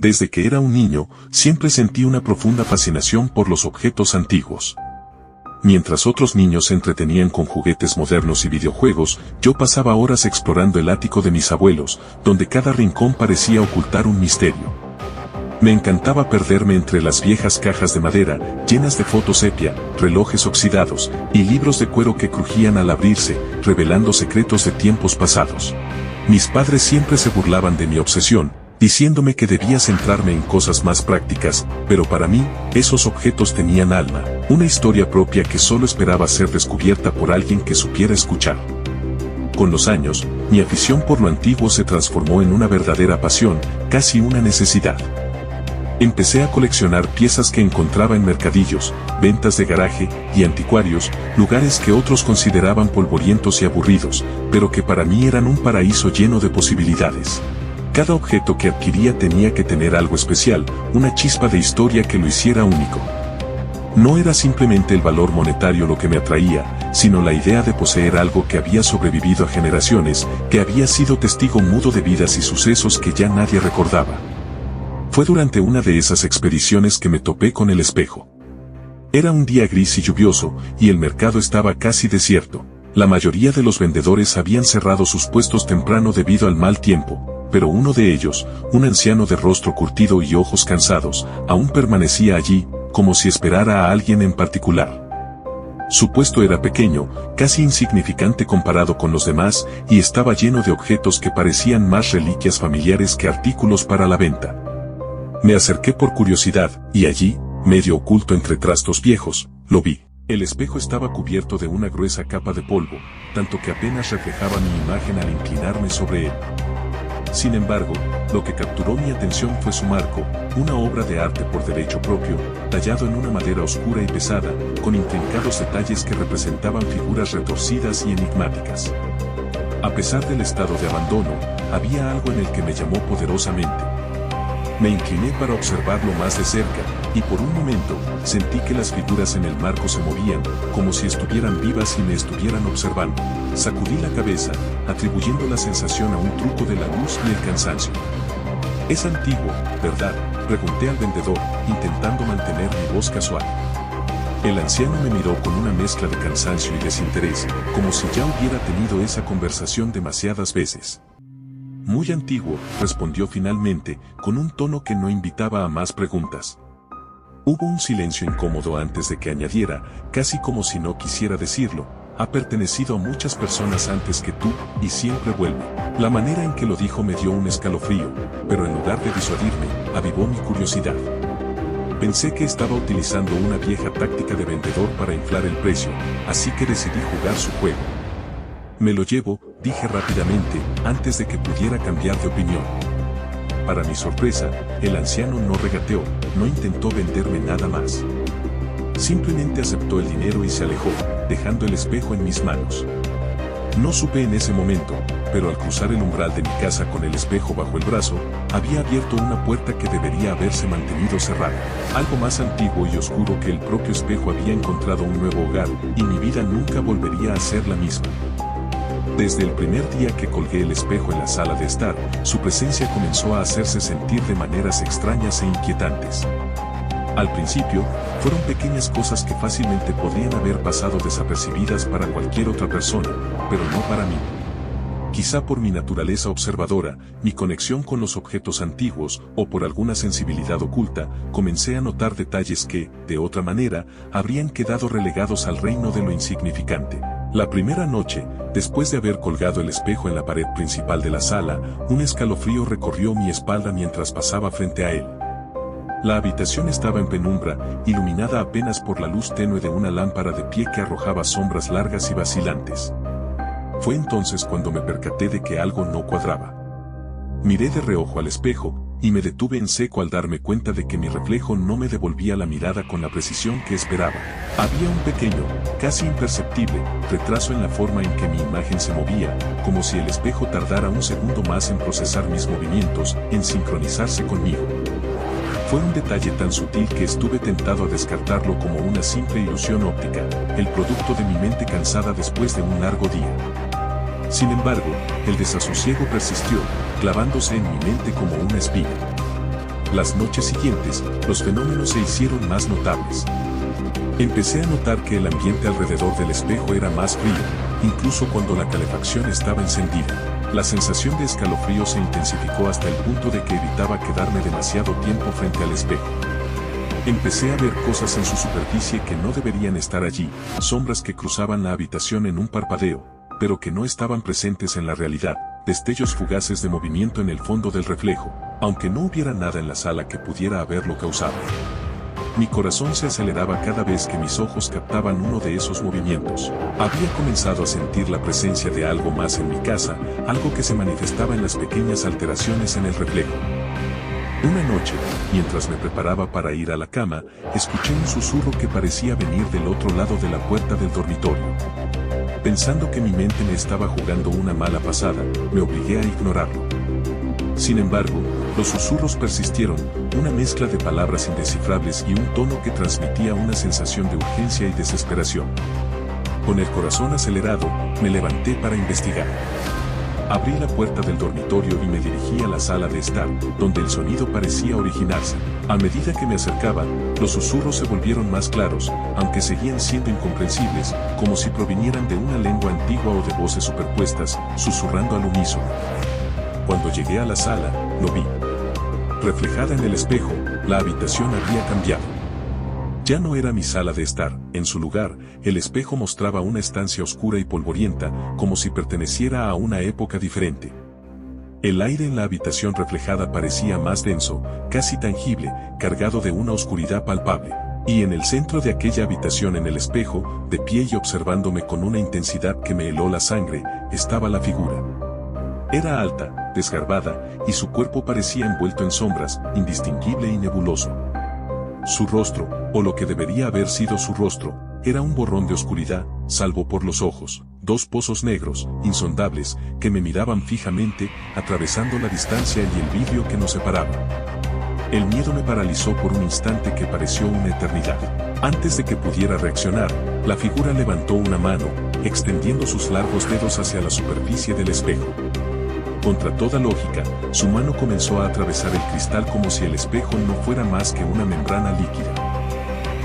Desde que era un niño, siempre sentí una profunda fascinación por los objetos antiguos. Mientras otros niños se entretenían con juguetes modernos y videojuegos, yo pasaba horas explorando el ático de mis abuelos, donde cada rincón parecía ocultar un misterio. Me encantaba perderme entre las viejas cajas de madera, llenas de fotos sepia, relojes oxidados, y libros de cuero que crujían al abrirse, revelando secretos de tiempos pasados. Mis padres siempre se burlaban de mi obsesión, diciéndome que debía centrarme en cosas más prácticas, pero para mí, esos objetos tenían alma, una historia propia que solo esperaba ser descubierta por alguien que supiera escuchar. Con los años, mi afición por lo antiguo se transformó en una verdadera pasión, casi una necesidad. Empecé a coleccionar piezas que encontraba en mercadillos, ventas de garaje y anticuarios, lugares que otros consideraban polvorientos y aburridos, pero que para mí eran un paraíso lleno de posibilidades. Cada objeto que adquiría tenía que tener algo especial, una chispa de historia que lo hiciera único. No era simplemente el valor monetario lo que me atraía, sino la idea de poseer algo que había sobrevivido a generaciones, que había sido testigo mudo de vidas y sucesos que ya nadie recordaba. Fue durante una de esas expediciones que me topé con el espejo. Era un día gris y lluvioso, y el mercado estaba casi desierto. La mayoría de los vendedores habían cerrado sus puestos temprano debido al mal tiempo, pero uno de ellos, un anciano de rostro curtido y ojos cansados, aún permanecía allí, como si esperara a alguien en particular. Su puesto era pequeño, casi insignificante comparado con los demás, y estaba lleno de objetos que parecían más reliquias familiares que artículos para la venta. Me acerqué por curiosidad, y allí, medio oculto entre trastos viejos, lo vi. El espejo estaba cubierto de una gruesa capa de polvo, tanto que apenas reflejaba mi imagen al inclinarme sobre él. Sin embargo, lo que capturó mi atención fue su marco, una obra de arte por derecho propio, tallado en una madera oscura y pesada, con intrincados detalles que representaban figuras retorcidas y enigmáticas. A pesar del estado de abandono, había algo en el que me llamó poderosamente. Me incliné para observarlo más de cerca, y por un momento, sentí que las figuras en el marco se movían, como si estuvieran vivas y me estuvieran observando. Sacudí la cabeza, atribuyendo la sensación a un truco de la luz y el cansancio. «Es antiguo, ¿verdad?», pregunté al vendedor, intentando mantener mi voz casual. El anciano me miró con una mezcla de cansancio y desinterés, como si ya hubiera tenido esa conversación demasiadas veces. «Muy antiguo», respondió finalmente, con un tono que no invitaba a más preguntas. Hubo un silencio incómodo antes de que añadiera, casi como si no quisiera decirlo: «Ha pertenecido a muchas personas antes que tú, y siempre vuelve». La manera en que lo dijo me dio un escalofrío, pero en lugar de disuadirme, avivó mi curiosidad. Pensé que estaba utilizando una vieja táctica de vendedor para inflar el precio, así que decidí jugar su juego. «Me lo llevo», dije rápidamente, antes de que pudiera cambiar de opinión. Para mi sorpresa, el anciano no regateó, no intentó venderme nada más. Simplemente aceptó el dinero y se alejó, dejando el espejo en mis manos. No supe en ese momento, pero al cruzar el umbral de mi casa con el espejo bajo el brazo, había abierto una puerta que debería haberse mantenido cerrada. Algo más antiguo y oscuro que el propio espejo había encontrado un nuevo hogar, y mi vida nunca volvería a ser la misma. Desde el primer día que colgué el espejo en la sala de estar, su presencia comenzó a hacerse sentir de maneras extrañas e inquietantes. Al principio, fueron pequeñas cosas que fácilmente podrían haber pasado desapercibidas para cualquier otra persona, pero no para mí. Quizá por mi naturaleza observadora, mi conexión con los objetos antiguos, o por alguna sensibilidad oculta, comencé a notar detalles que, de otra manera, habrían quedado relegados al reino de lo insignificante. La primera noche, después de haber colgado el espejo en la pared principal de la sala, un escalofrío recorrió mi espalda mientras pasaba frente a él. La habitación estaba en penumbra, iluminada apenas por la luz tenue de una lámpara de pie que arrojaba sombras largas y vacilantes. Fue entonces cuando me percaté de que algo no cuadraba. Miré de reojo al espejo, y me detuve en seco al darme cuenta de que mi reflejo no me devolvía la mirada con la precisión que esperaba. Había un pequeño, casi imperceptible, retraso en la forma en que mi imagen se movía, como si el espejo tardara un segundo más en procesar mis movimientos, en sincronizarse conmigo. Fue un detalle tan sutil que estuve tentado a descartarlo como una simple ilusión óptica, el producto de mi mente cansada después de un largo día. Sin embargo, el desasosiego persistió, clavándose en mi mente como una espina. Las noches siguientes, los fenómenos se hicieron más notables. Empecé a notar que el ambiente alrededor del espejo era más frío, incluso cuando la calefacción estaba encendida. La sensación de escalofrío se intensificó hasta el punto de que evitaba quedarme demasiado tiempo frente al espejo. Empecé a ver cosas en su superficie que no deberían estar allí, sombras que cruzaban la habitación en un parpadeo, pero que no estaban presentes en la realidad, destellos fugaces de movimiento en el fondo del reflejo, aunque no hubiera nada en la sala que pudiera haberlo causado. Mi corazón se aceleraba cada vez que mis ojos captaban uno de esos movimientos. Había comenzado a sentir la presencia de algo más en mi casa, algo que se manifestaba en las pequeñas alteraciones en el reflejo. Una noche, mientras me preparaba para ir a la cama, escuché un susurro que parecía venir del otro lado de la puerta del dormitorio. Pensando que mi mente me estaba jugando una mala pasada, me obligué a ignorarlo. Sin embargo, los susurros persistieron, una mezcla de palabras indescifrables y un tono que transmitía una sensación de urgencia y desesperación. Con el corazón acelerado, me levanté para investigar. Abrí la puerta del dormitorio y me dirigí a la sala de estar, donde el sonido parecía originarse. A medida que me acercaba, los susurros se volvieron más claros, aunque seguían siendo incomprensibles, como si provinieran de una lengua antigua o de voces superpuestas, susurrando al unísono. Cuando llegué a la sala, lo vi. Reflejada en el espejo, la habitación había cambiado. Ya no era mi sala de estar, en su lugar, el espejo mostraba una estancia oscura y polvorienta, como si perteneciera a una época diferente. El aire en la habitación reflejada parecía más denso, casi tangible, cargado de una oscuridad palpable. Y en el centro de aquella habitación en el espejo, de pie y observándome con una intensidad que me heló la sangre, estaba la figura. Era alta, desgarbada, y su cuerpo parecía envuelto en sombras, indistinguible y nebuloso. Su rostro, o lo que debería haber sido su rostro, era un borrón de oscuridad, salvo por los ojos, dos pozos negros, insondables, que me miraban fijamente, atravesando la distancia y el vidrio que nos separaba. El miedo me paralizó por un instante que pareció una eternidad. Antes de que pudiera reaccionar, la figura levantó una mano, extendiendo sus largos dedos hacia la superficie del espejo. Contra toda lógica, su mano comenzó a atravesar el cristal como si el espejo no fuera más que una membrana líquida.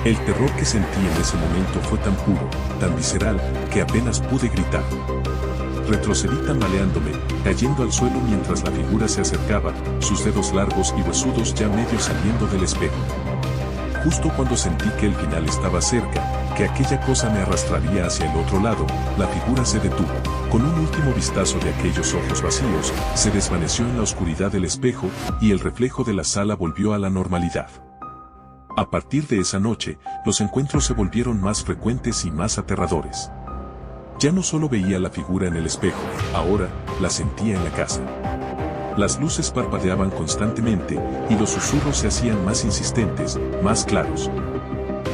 El terror que sentí en ese momento fue tan puro, tan visceral, que apenas pude gritar. Retrocedí tambaleándome, cayendo al suelo mientras la figura se acercaba, sus dedos largos y huesudos ya medio saliendo del espejo. Justo cuando sentí que el final estaba cerca, que aquella cosa me arrastraría hacia el otro lado, la figura se detuvo. Con un último vistazo de aquellos ojos vacíos, se desvaneció en la oscuridad del espejo, y el reflejo de la sala volvió a la normalidad. A partir de esa noche, los encuentros se volvieron más frecuentes y más aterradores. Ya no solo veía la figura en el espejo, ahora, la sentía en la casa. Las luces parpadeaban constantemente, y los susurros se hacían más insistentes, más claros.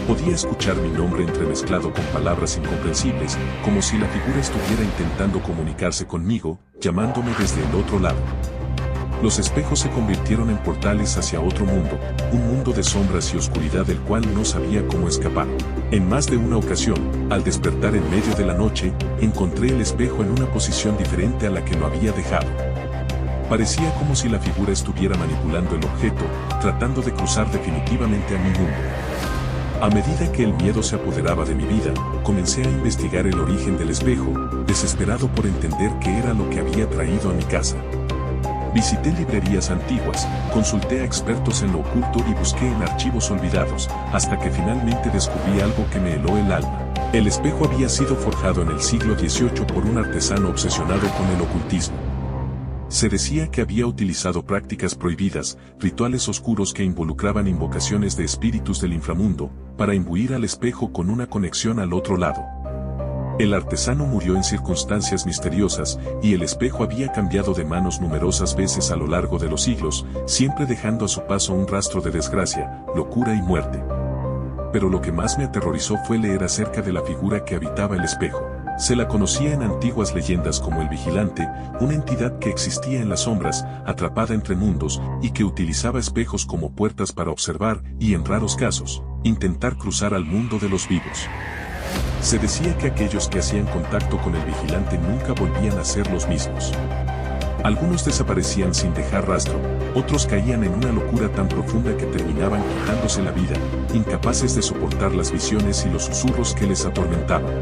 Podía escuchar mi nombre entremezclado con palabras incomprensibles, como si la figura estuviera intentando comunicarse conmigo, llamándome desde el otro lado. Los espejos se convirtieron en portales hacia otro mundo, un mundo de sombras y oscuridad del cual no sabía cómo escapar. En más de una ocasión, al despertar en medio de la noche, encontré el espejo en una posición diferente a la que lo había dejado. Parecía como si la figura estuviera manipulando el objeto, tratando de cruzar definitivamente a mi mundo. A medida que el miedo se apoderaba de mi vida, comencé a investigar el origen del espejo, desesperado por entender qué era lo que había traído a mi casa. Visité librerías antiguas, consulté a expertos en lo oculto y busqué en archivos olvidados, hasta que finalmente descubrí algo que me heló el alma. El espejo había sido forjado en el siglo XVIII por un artesano obsesionado con el ocultismo. Se decía que había utilizado prácticas prohibidas, rituales oscuros que involucraban invocaciones de espíritus del inframundo, para imbuir al espejo con una conexión al otro lado. El artesano murió en circunstancias misteriosas, y el espejo había cambiado de manos numerosas veces a lo largo de los siglos, siempre dejando a su paso un rastro de desgracia, locura y muerte. Pero lo que más me aterrorizó fue leer acerca de la figura que habitaba el espejo. Se la conocía en antiguas leyendas como el Vigilante, una entidad que existía en las sombras, atrapada entre mundos, y que utilizaba espejos como puertas para observar, y en raros casos, intentar cruzar al mundo de los vivos. Se decía que aquellos que hacían contacto con el Vigilante nunca volvían a ser los mismos. Algunos desaparecían sin dejar rastro, otros caían en una locura tan profunda que terminaban quitándose la vida, incapaces de soportar las visiones y los susurros que les atormentaban.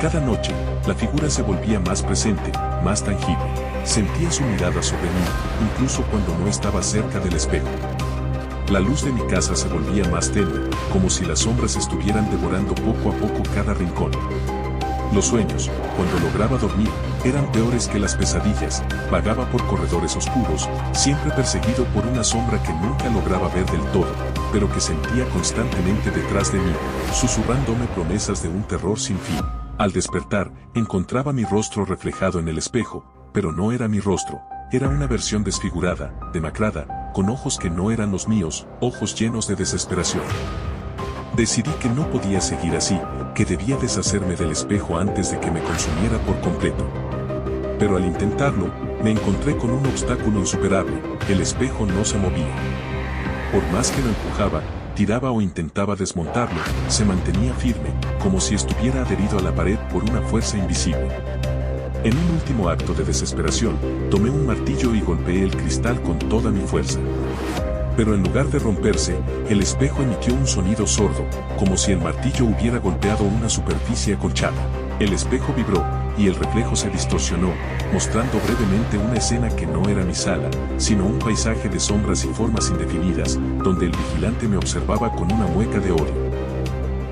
Cada noche, la figura se volvía más presente, más tangible. Sentía su mirada sobre mí, incluso cuando no estaba cerca del espejo. La luz de mi casa se volvía más tenue, como si las sombras estuvieran devorando poco a poco cada rincón. Los sueños, cuando lograba dormir, eran peores que las pesadillas. Vagaba por corredores oscuros, siempre perseguido por una sombra que nunca lograba ver del todo, pero que sentía constantemente detrás de mí, susurrándome promesas de un terror sin fin. Al despertar, encontraba mi rostro reflejado en el espejo, pero no era mi rostro, era una versión desfigurada, demacrada, con ojos que no eran los míos, ojos llenos de desesperación. Decidí que no podía seguir así, que debía deshacerme del espejo antes de que me consumiera por completo. Pero al intentarlo, me encontré con un obstáculo insuperable, el espejo no se movía. Por más que lo empujaba, tiraba o intentaba desmontarlo, se mantenía firme, como si estuviera adherido a la pared por una fuerza invisible. En un último acto de desesperación, tomé un martillo y golpeé el cristal con toda mi fuerza. Pero en lugar de romperse, el espejo emitió un sonido sordo, como si el martillo hubiera golpeado una superficie acolchada. El espejo vibró, y el reflejo se distorsionó, mostrando brevemente una escena que no era mi sala, sino un paisaje de sombras y formas indefinidas, donde el vigilante me observaba con una mueca de odio.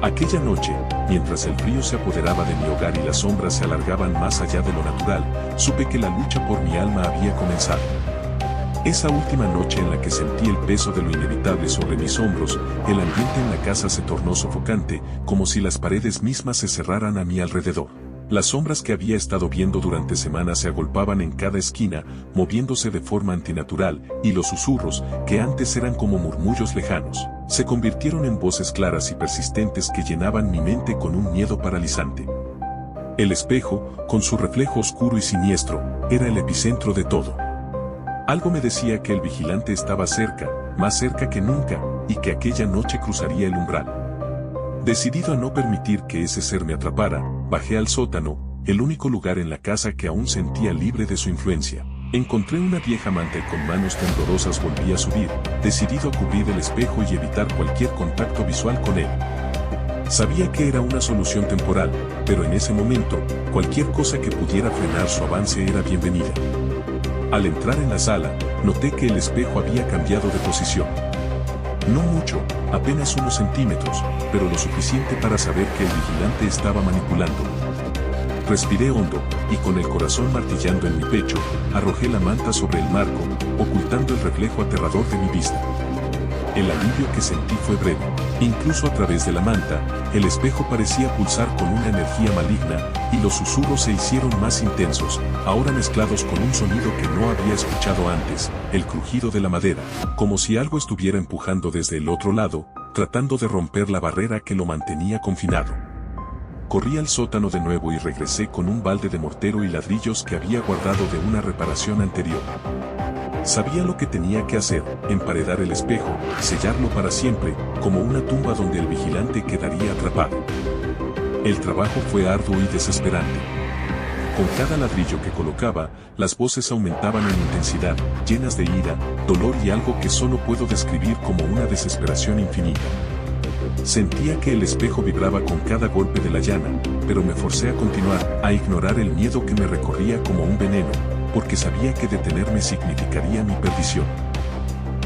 Aquella noche, mientras el frío se apoderaba de mi hogar y las sombras se alargaban más allá de lo natural, supe que la lucha por mi alma había comenzado. Esa última noche en la que sentí el peso de lo inevitable sobre mis hombros, el ambiente en la casa se tornó sofocante, como si las paredes mismas se cerraran a mi alrededor. Las sombras que había estado viendo durante semanas se agolpaban en cada esquina, moviéndose de forma antinatural, y los susurros, que antes eran como murmullos lejanos, se convirtieron en voces claras y persistentes que llenaban mi mente con un miedo paralizante. El espejo, con su reflejo oscuro y siniestro, era el epicentro de todo. Algo me decía que el vigilante estaba cerca, más cerca que nunca, y que aquella noche cruzaría el umbral. Decidido a no permitir que ese ser me atrapara, bajé al sótano, el único lugar en la casa que aún sentía libre de su influencia. Encontré una vieja manta y con manos temblorosas volví a subir, decidido a cubrir el espejo y evitar cualquier contacto visual con él. Sabía que era una solución temporal, pero en ese momento, cualquier cosa que pudiera frenar su avance era bienvenida. Al entrar en la sala, noté que el espejo había cambiado de posición. No mucho, apenas unos centímetros, pero lo suficiente para saber que el vigilante estaba manipulando. Respiré hondo, y con el corazón martillando en mi pecho, arrojé la manta sobre el marco, ocultando el reflejo aterrador de mi vista. El alivio que sentí fue breve. Incluso a través de la manta, el espejo parecía pulsar con una energía maligna, y los susurros se hicieron más intensos, ahora mezclados con un sonido que no había escuchado antes, el crujido de la madera, como si algo estuviera empujando desde el otro lado, tratando de romper la barrera que lo mantenía confinado. Corrí al sótano de nuevo y regresé con un balde de mortero y ladrillos que había guardado de una reparación anterior. Sabía lo que tenía que hacer, emparedar el espejo, sellarlo para siempre, como una tumba donde el vigilante quedaría atrapado. El trabajo fue arduo y desesperante. Con cada ladrillo que colocaba, las voces aumentaban en intensidad, llenas de ira, dolor y algo que solo puedo describir como una desesperación infinita. Sentía que el espejo vibraba con cada golpe de la llana, pero me forcé a continuar, a ignorar el miedo que me recorría como un veneno, porque sabía que detenerme significaría mi perdición.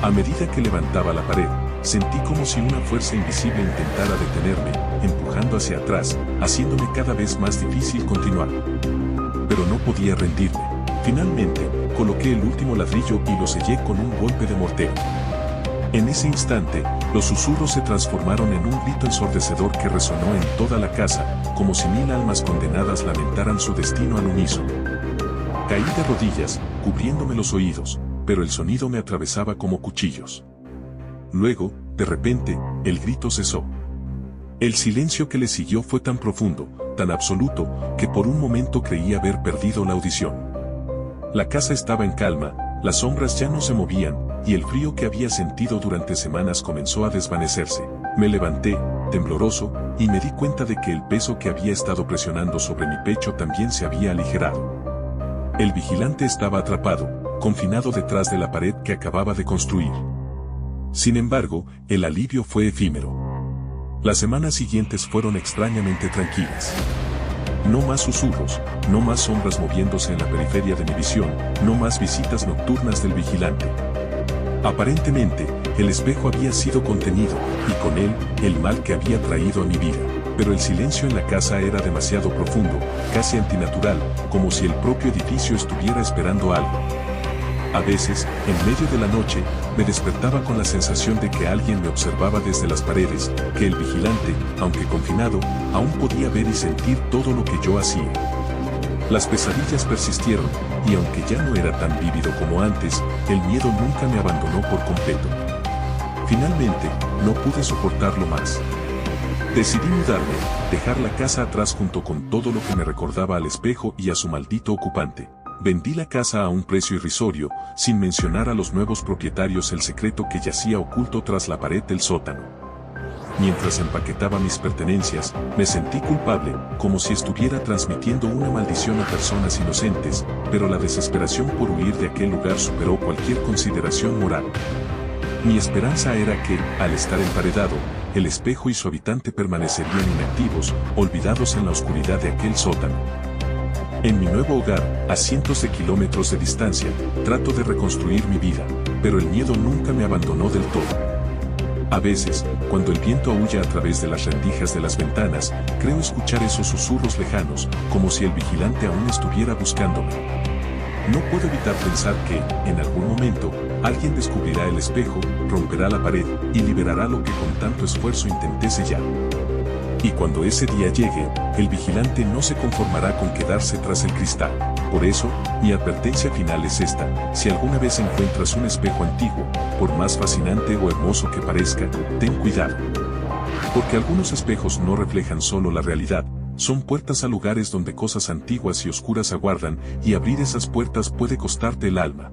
A medida que levantaba la pared, sentí como si una fuerza invisible intentara detenerme, empujando hacia atrás, haciéndome cada vez más difícil continuar. Pero no podía rendirme. Finalmente, coloqué el último ladrillo y lo sellé con un golpe de mortero. En ese instante, los susurros se transformaron en un grito ensordecedor que resonó en toda la casa, como si 1000 almas condenadas lamentaran su destino al unísono. Caí de rodillas, cubriéndome los oídos, pero el sonido me atravesaba como cuchillos. Luego, de repente, el grito cesó. El silencio que le siguió fue tan profundo, tan absoluto, que por un momento creí haber perdido la audición. La casa estaba en calma, las sombras ya no se movían, y el frío que había sentido durante semanas comenzó a desvanecerse. Me levanté, tembloroso, y me di cuenta de que el peso que había estado presionando sobre mi pecho también se había aligerado. El vigilante estaba atrapado, confinado detrás de la pared que acababa de construir. Sin embargo, el alivio fue efímero. Las semanas siguientes fueron extrañamente tranquilas. No más susurros, no más sombras moviéndose en la periferia de mi visión, no más visitas nocturnas del vigilante. Aparentemente, el espejo había sido contenido, y con él, el mal que había traído a mi vida. Pero el silencio en la casa era demasiado profundo, casi antinatural, como si el propio edificio estuviera esperando algo. A veces, en medio de la noche, me despertaba con la sensación de que alguien me observaba desde las paredes, que el vigilante, aunque confinado, aún podía ver y sentir todo lo que yo hacía. Las pesadillas persistieron, y aunque ya no era tan vívido como antes, el miedo nunca me abandonó por completo. Finalmente, no pude soportarlo más. Decidí mudarme, dejar la casa atrás junto con todo lo que me recordaba al espejo y a su maldito ocupante. Vendí la casa a un precio irrisorio, sin mencionar a los nuevos propietarios el secreto que yacía oculto tras la pared del sótano. Mientras empaquetaba mis pertenencias, me sentí culpable, como si estuviera transmitiendo una maldición a personas inocentes, pero la desesperación por huir de aquel lugar superó cualquier consideración moral. Mi esperanza era que, al estar emparedado, el espejo y su habitante permanecerían inactivos, olvidados en la oscuridad de aquel sótano. En mi nuevo hogar, a cientos de kilómetros de distancia, trato de reconstruir mi vida, pero el miedo nunca me abandonó del todo. A veces, cuando el viento aúlla a través de las rendijas de las ventanas, creo escuchar esos susurros lejanos, como si el vigilante aún estuviera buscándome. No puedo evitar pensar que, en algún momento, alguien descubrirá el espejo, romperá la pared, y liberará lo que con tanto esfuerzo intenté sellar. Y cuando ese día llegue, el vigilante no se conformará con quedarse tras el cristal. Por eso, mi advertencia final es esta: si alguna vez encuentras un espejo antiguo, por más fascinante o hermoso que parezca, ten cuidado. Porque algunos espejos no reflejan solo la realidad, son puertas a lugares donde cosas antiguas y oscuras aguardan, y abrir esas puertas puede costarte el alma.